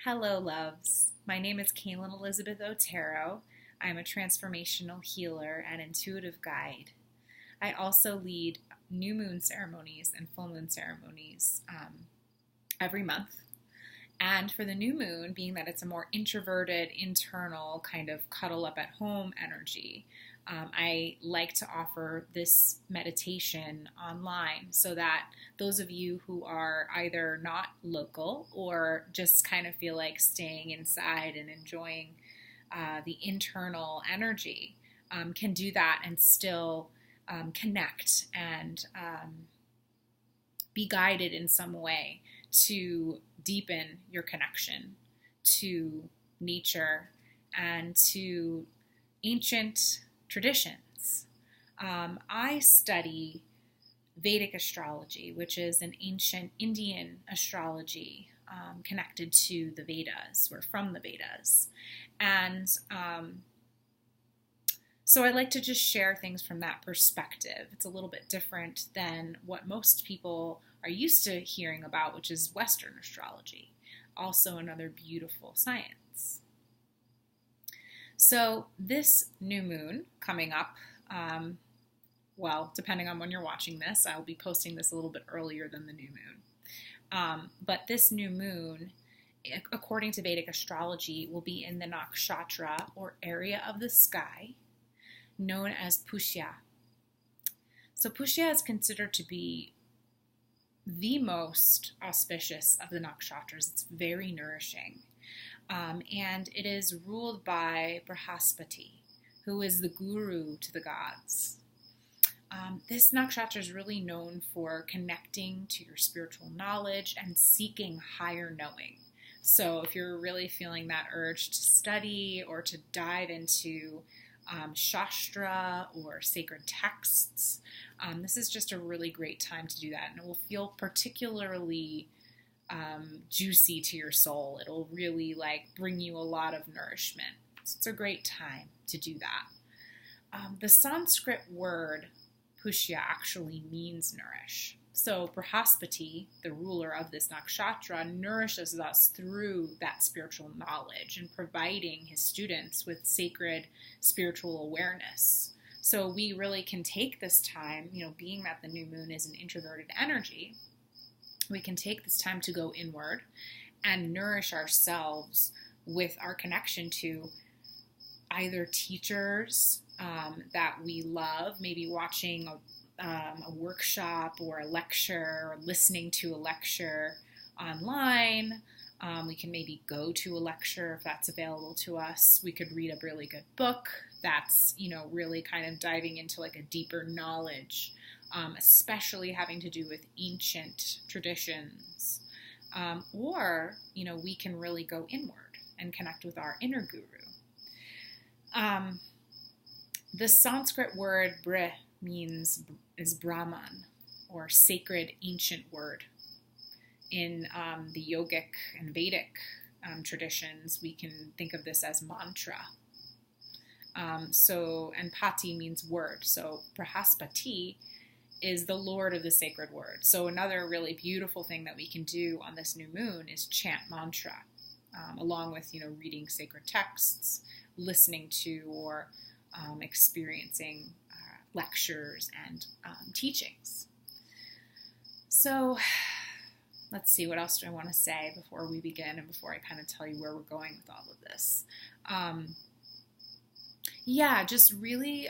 Hello, loves. My name is Kaylin Elizabeth Otero. I'm a transformational healer and intuitive guide. I also lead new moon ceremonies and full moon ceremonies every month. And for the new moon, being that it's a more introverted, internal, kind of cuddle up at home energy, I like to offer this meditation online so that those of you who are either not local or just kind of feel like staying inside and enjoying the internal energy can do that and still connect and be guided in some way to deepen your connection to nature and to ancient traditions. I study Vedic astrology, which is an ancient Indian astrology connected to the Vedas. We're from the Vedas. And so I like to just share things from that perspective. It's a little bit different than what most people are used to hearing about, which is Western astrology, also another beautiful science. So this new moon coming up, depending on when you're watching this, I'll be posting this a little bit earlier than the new moon. But this new moon, according to Vedic astrology, will be in the Nakshatra, or area of the sky, known as Pusya. So Pusya is considered to be the most auspicious of the Nakshatras. It's very nourishing. And it is ruled by Brihaspati, who is the guru to the gods. This nakshatra is really known for connecting to your spiritual knowledge and seeking higher knowing. So if you're really feeling that urge to study or to dive into shastra or sacred texts, this is just a really great time to do that, and it will feel particularly juicy to your soul. It'll really bring you a lot of nourishment. So it's a great time to do that. The Sanskrit word Pusya actually means nourish. So Brihaspati, the ruler of this nakshatra, nourishes us through that spiritual knowledge and providing his students with sacred spiritual awareness. So we really can take this time, being that the new moon is an introverted energy, we can take this time to go inward and nourish ourselves with our connection to either teachers that we love, maybe watching a workshop or a lecture, or listening to a lecture online. We can maybe go to a lecture if that's available to us. We could read a really good book that's, really kind of diving into a deeper knowledge, especially having to do with ancient traditions. Or, we can really go inward and connect with our inner guru. The Sanskrit word Brih is Brahman, or sacred ancient word. In the yogic and Vedic traditions, we can think of this as mantra. And pati means word. So Brihaspati is the lord of the sacred word. So another really beautiful thing that we can do on this new moon is chant mantra, along with, reading sacred texts, listening to or experiencing lectures and teachings. So let's see, what else do I want to say before we begin and before I kind of tell you where we're going with all of this? Just really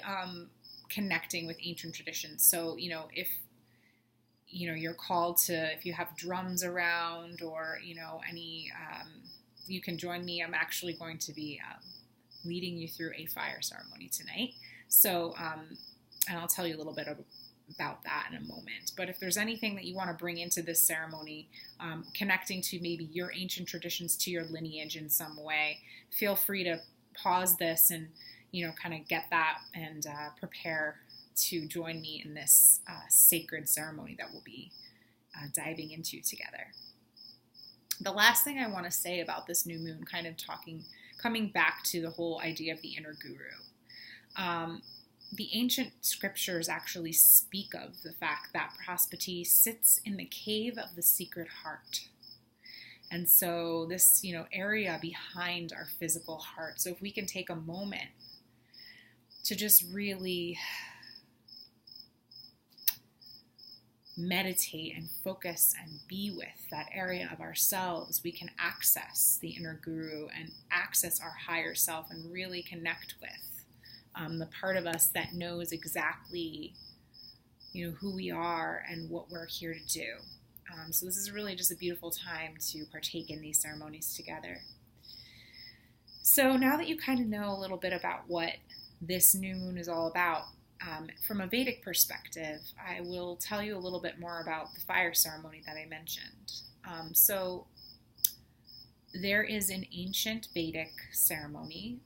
connecting with ancient traditions. So, if, you're called to, if you have drums around or, any, you can join me. I'm actually going to be leading you through a fire ceremony tonight. So, and I'll tell you a little bit about that in a moment. But if there's anything that you want to bring into this ceremony, connecting to maybe your ancient traditions, to your lineage in some way, feel free to pause this and, kind of get that and prepare to join me in this sacred ceremony that we'll be diving into together. The last thing I want to say about this new moon, kind of coming back to the whole idea of the inner guru. The ancient scriptures actually speak of the fact that Brihaspati sits in the cave of the secret heart. And so this, area behind our physical heart. So if we can take a moment to just really meditate and focus and be with that area of ourselves, we can access the inner guru and access our higher self and really connect with the part of us that knows exactly, who we are and what we're here to do. So this is really just a beautiful time to partake in these ceremonies together. So now that you kind of know a little bit about what this new moon is all about, from a Vedic perspective, I will tell you a little bit more about the fire ceremony that I mentioned. So there is an ancient Vedic ceremony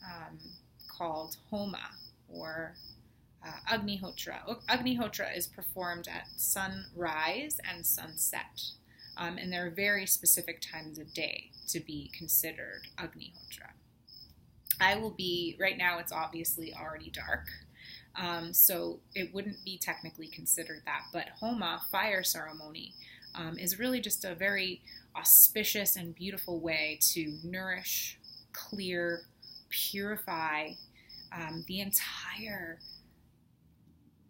called Homa, or Agnihotra. Agnihotra is performed at sunrise and sunset, and there are very specific times of day to be considered Agnihotra. Right now it's obviously already dark, so it wouldn't be technically considered that, but Homa, fire ceremony, is really just a very auspicious and beautiful way to nourish, clear, purify the entire,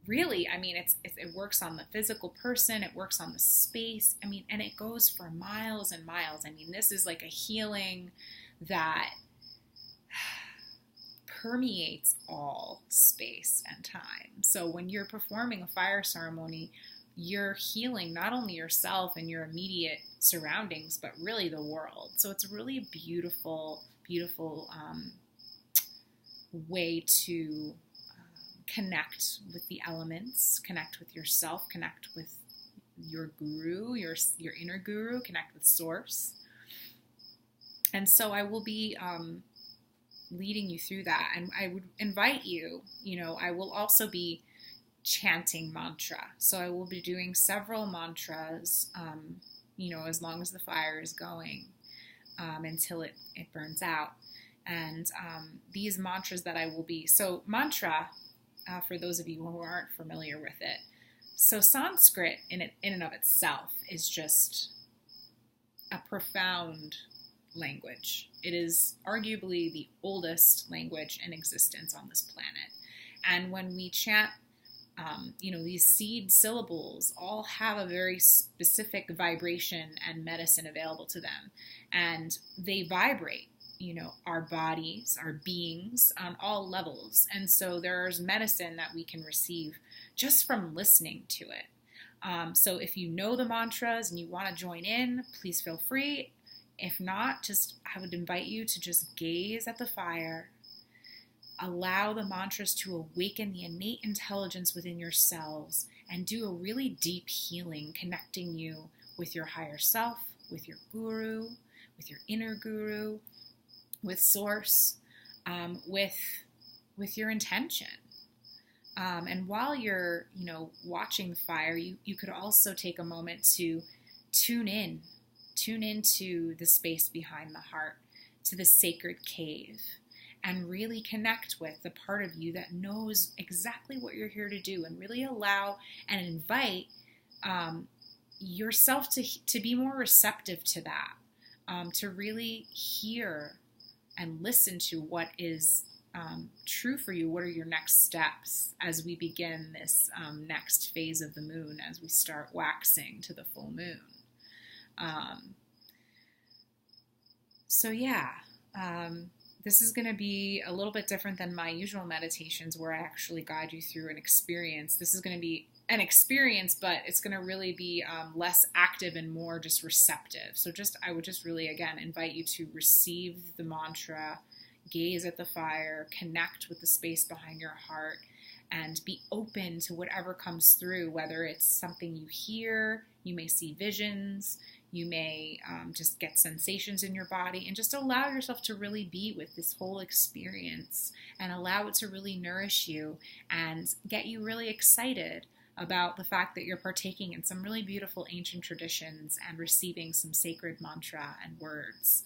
really, it works on the physical person, it works on the space, and it goes for miles and miles. This is like a healing that permeates all space and time. So when you're performing a fire ceremony, you're healing not only yourself and your immediate surroundings, but really the world. So it's really a beautiful, beautiful way to connect with the elements, connect with yourself, connect with your guru, your inner guru, connect with source. And so I will be leading you through that. And I would invite you, I will also be chanting mantra. So I will be doing several mantras, as long as the fire is going, until it burns out. And these mantras that I will be, so mantra, for those of you who aren't familiar with it, so Sanskrit in and of itself is just a profound language. It is arguably the oldest language in existence on this planet. And when we chant, these seed syllables all have a very specific vibration and medicine available to them. And they vibrate, our bodies, our beings on all levels. And so there's medicine that we can receive just from listening to it. So if you know the mantras and you want to join in, please feel free. If not, I would invite you to just gaze at the fire, allow the mantras to awaken the innate intelligence within yourselves, and do a really deep healing, connecting you with your higher self, with your guru, with your inner guru, with source, with your intention. And while you're, watching the fire, you could also take a moment to tune into the space behind the heart, to the sacred cave, and really connect with the part of you that knows exactly what you're here to do, and really allow and invite yourself to be more receptive to that, to really hear and listen to what is true for you. What are your next steps as we begin this next phase of the moon, as we start waxing to the full moon? This is going to be a little bit different than my usual meditations, where I actually guide you through an experience. This is going to be an experience, but it's going to really be less active and more just receptive. So I would just really, again, invite you to receive the mantra, gaze at the fire, connect with the space behind your heart, and be open to whatever comes through, whether it's something you hear, you may see visions, you may just get sensations in your body, and just allow yourself to really be with this whole experience and allow it to really nourish you and get you really excited about the fact that you're partaking in some really beautiful ancient traditions and receiving some sacred mantra and words,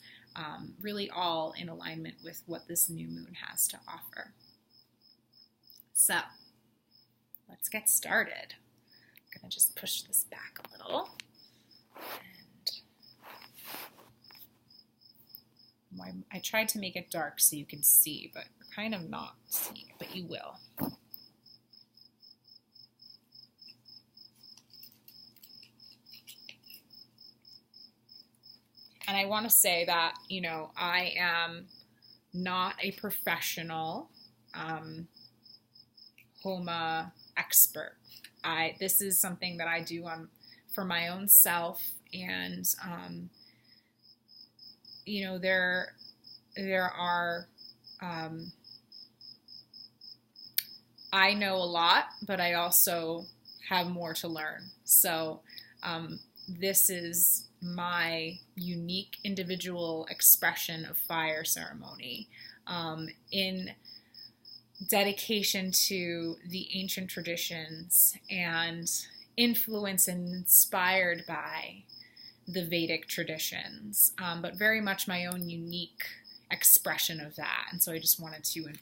really all in alignment with what this new moon has to offer. So let's get started. I'm going to just push this back a little. And I tried to make it dark so you can see, but you're kind of not seeing it, but you will. And I want to say that, I am not a professional Homa expert. This is something that I do for my own self, and there are I know a lot, but I also have more to learn. So this is my unique individual expression of fire ceremony in dedication to the ancient traditions and influenced and inspired by the Vedic traditions, but very much my own unique expression of that. And so I just wanted to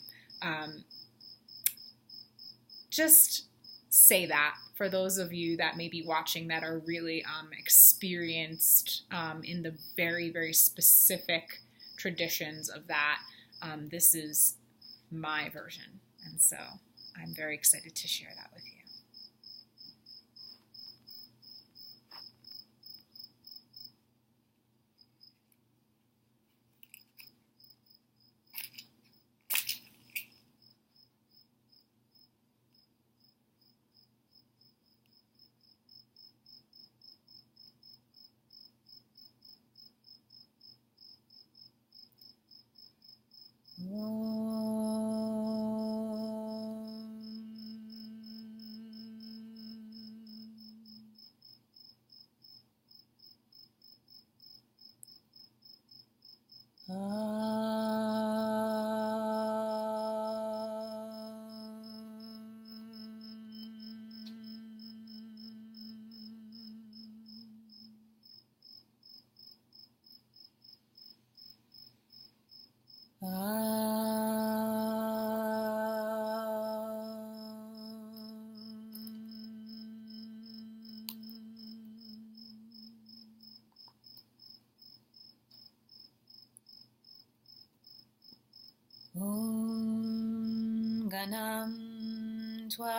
just say that for those of you that may be watching that are really experienced in the very, very specific traditions of that. This is my version, and so I'm very excited to share that with you. Om Ganam Tva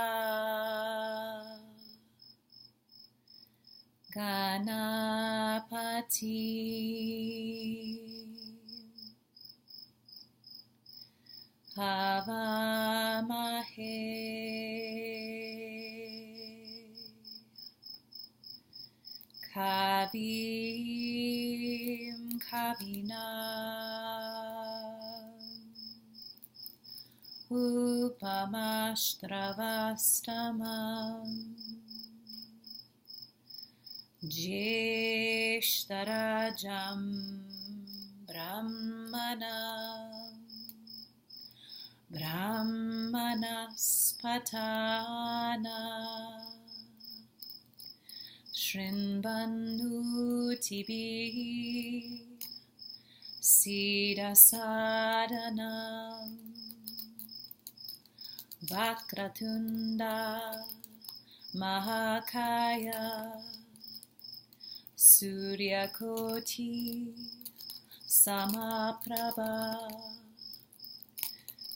Ganapati Havamahe Kavim Kavinam Upamastravastamam Jeshtarajam Brahmanam Brahmanaspatana Shrinvanutibi Siddhasadanam Vakratunda Mahakaya Suryakoti Samaprabha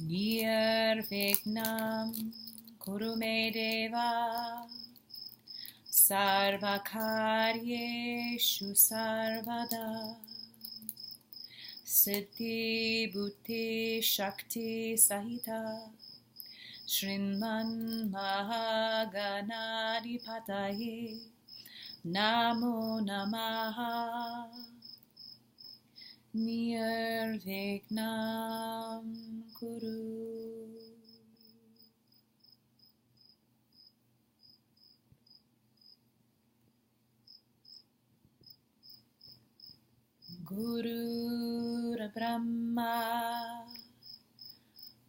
Nirvignam Kurumedeva Sarvakaryeshu Sarvada Siddhi Buddhi Shakti Sahita Shriman Mahaganadipataye Namo Namaha Nirvignam Kuru. Guru Brahma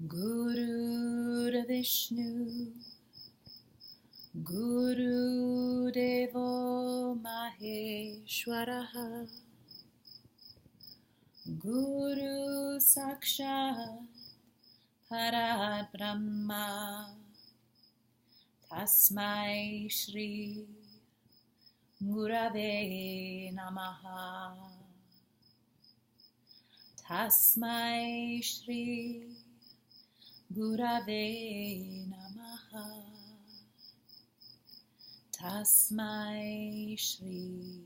Guru Vishnu Guru Devo Maheshwaraha Guru Sakshat Parat Brahma Tasmai Shri Gurave Namaha Tasmai Shri Gurave Namaha. Tasmai Shri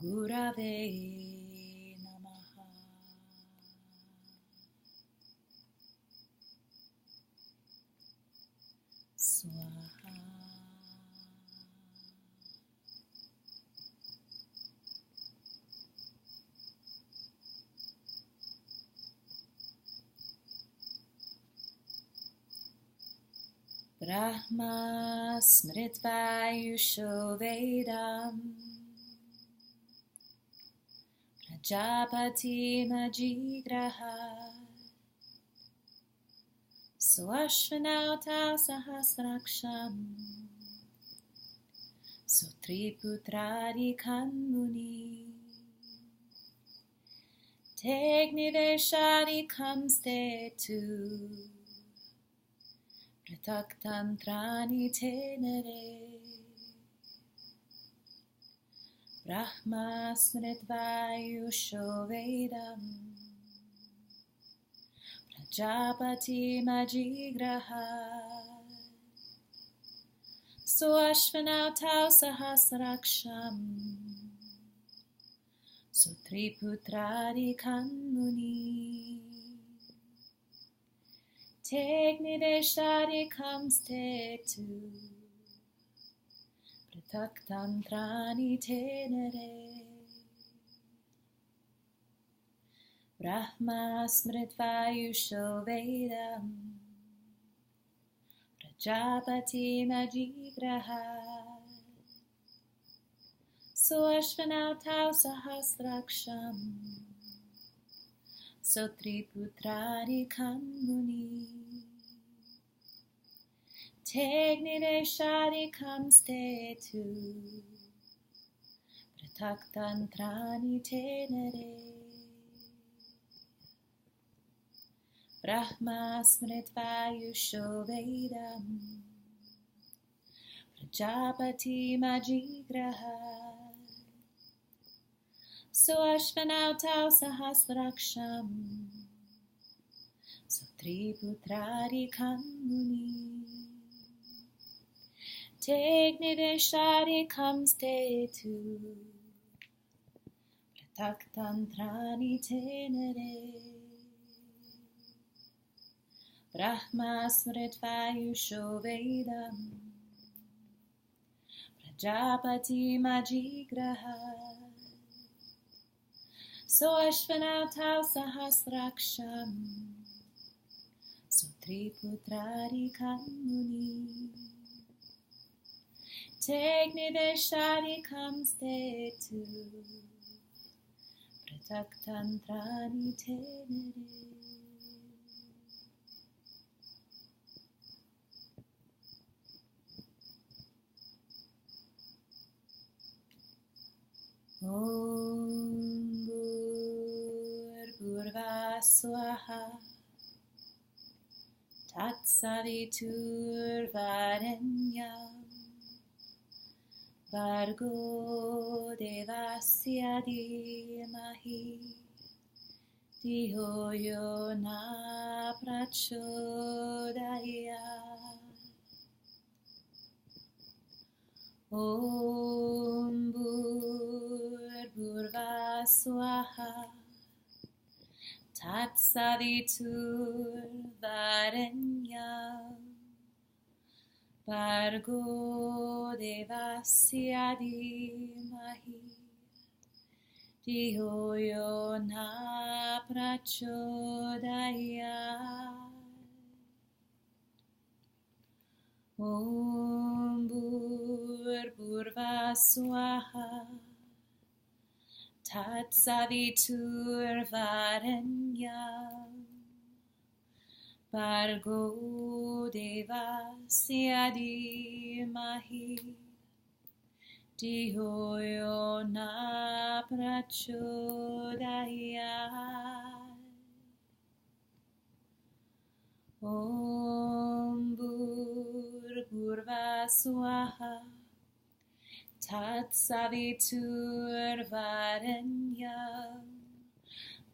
Gurave Namaha. Swaha. Brahma smritvayusho vedam Prajapati majigraha Swashvanauta sahasraksham Sutriputradi kanmuni Tegniveshadi kamste tu Prataktantrani tenere Brahma smritvayusho vedam Prajapati majigraha Soashvanautau sahasraksham Sutriputradi kanmuni Tegniveshadi kamste tu Prataktantrani tenere Brahma smritvayusho vedam Prajapati majigraha Soashvanautau sahasraksham Sotriputradi kanmuni Tegniveshadi kamste tu Prataktantrani tenere Brahma smritvayusho vedam Prajapati majigraha Soashvanautau sahasraksham Sotriputradi kanmuni Tegniveshadi kamste tu Prataktantrani tenere Brahma smritvayusho vedam Prajapati majigraha Soashvanautau sahasraksham Sutriputradi kanmuni Tegniveshadi kamste tu Prataktantrani tenere Om Bhurvah Swaha Tatsaviturvarenyam Bhargo Devasya Dhimahi Dhiyo yo na prachodayat. Om Bhurvah Swaha Tatsaviturvarenyam Bhargo Devasya Dhimahi Dhiyo yo na prachodayat. Om Bhurvah Swaha Tatsaviturvarenyam Bhargo Devasya Dhimahi Dhiyo yo na prachodayat. Om Bhurvah Swaha Tatsaviturvarenyam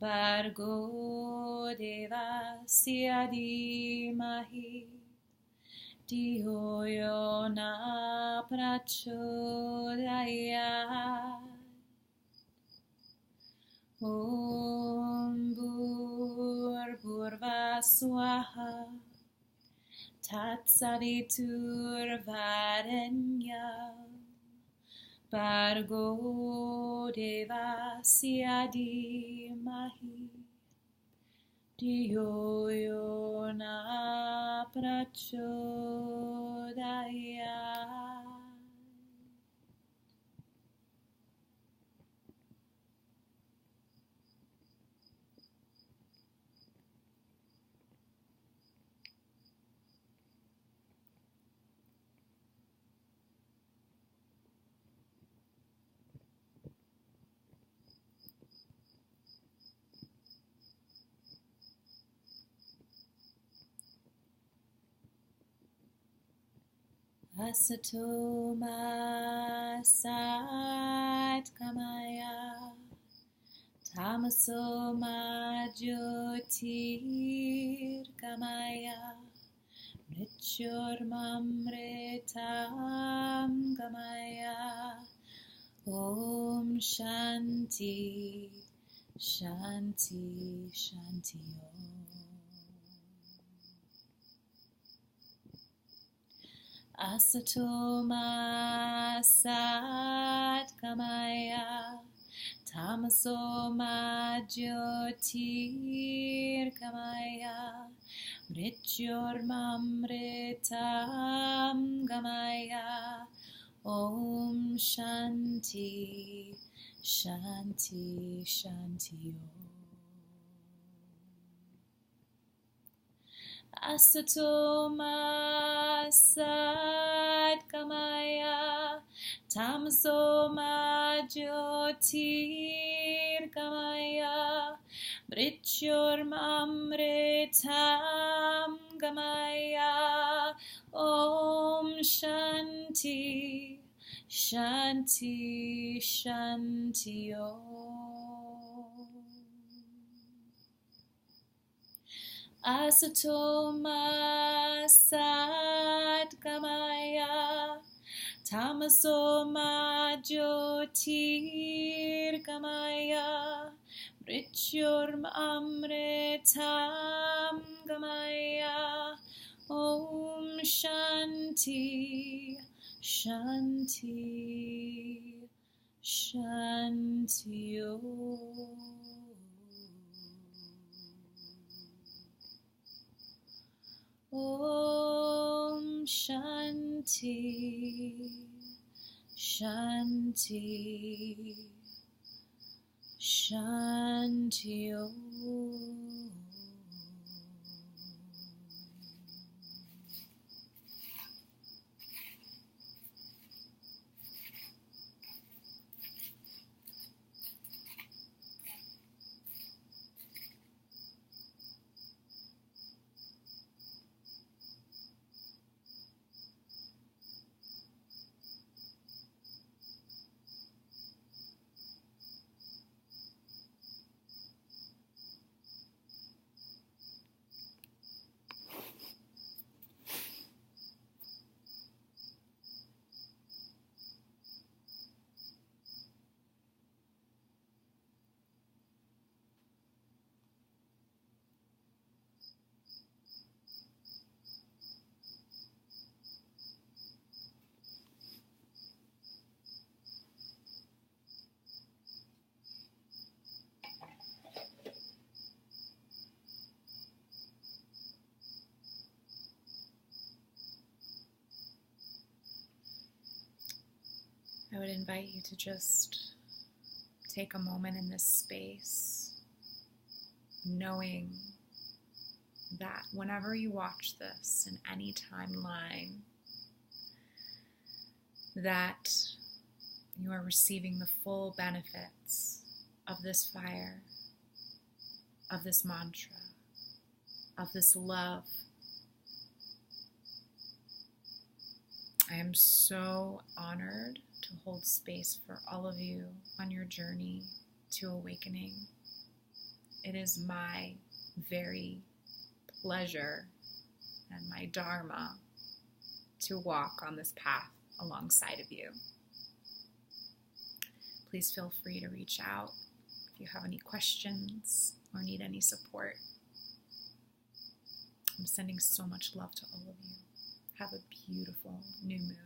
Bhargo devasya dhimahi Dhiyo yo na prachodayat. Om Bhurvasvaha Tatsaviturvarenyam Bhargo devasya dhimahi Dhiyo yo na prachodayat. Asato ma sat kamaya Tamaso ma jyotir kamaya Mrityurmamritam kamaya Om Shanti Shanti Shanti Om. Asato ma sat kamaya Tamaso ma jyotir kamaya Mrityurmamritam kamaya Om Shanti Shanti Shanti Om. Asato ma sat kamaya Tamaso ma jyotir kamaya Mrityurmamritam kamaya Om Shanti Shanti Shanti Om. Asato ma sat kamaya Tamaso ma jyotir kamaya Mrityurmamritam kamaya Om Shanti Shanti Shanti Om. Om Shanti Shanti Shanti Om. I would invite you to just take a moment in this space, knowing that whenever you watch this in any timeline, that you are receiving the full benefits of this fire, of this mantra, of this love. I am so honored to hold space for all of you on your journey to awakening. it is my very pleasure and my dharma to walk on this path alongside of you. Please feel free to reach out if you have any questions or need any support. I'm sending so much love to all of you. Have a beautiful new moon.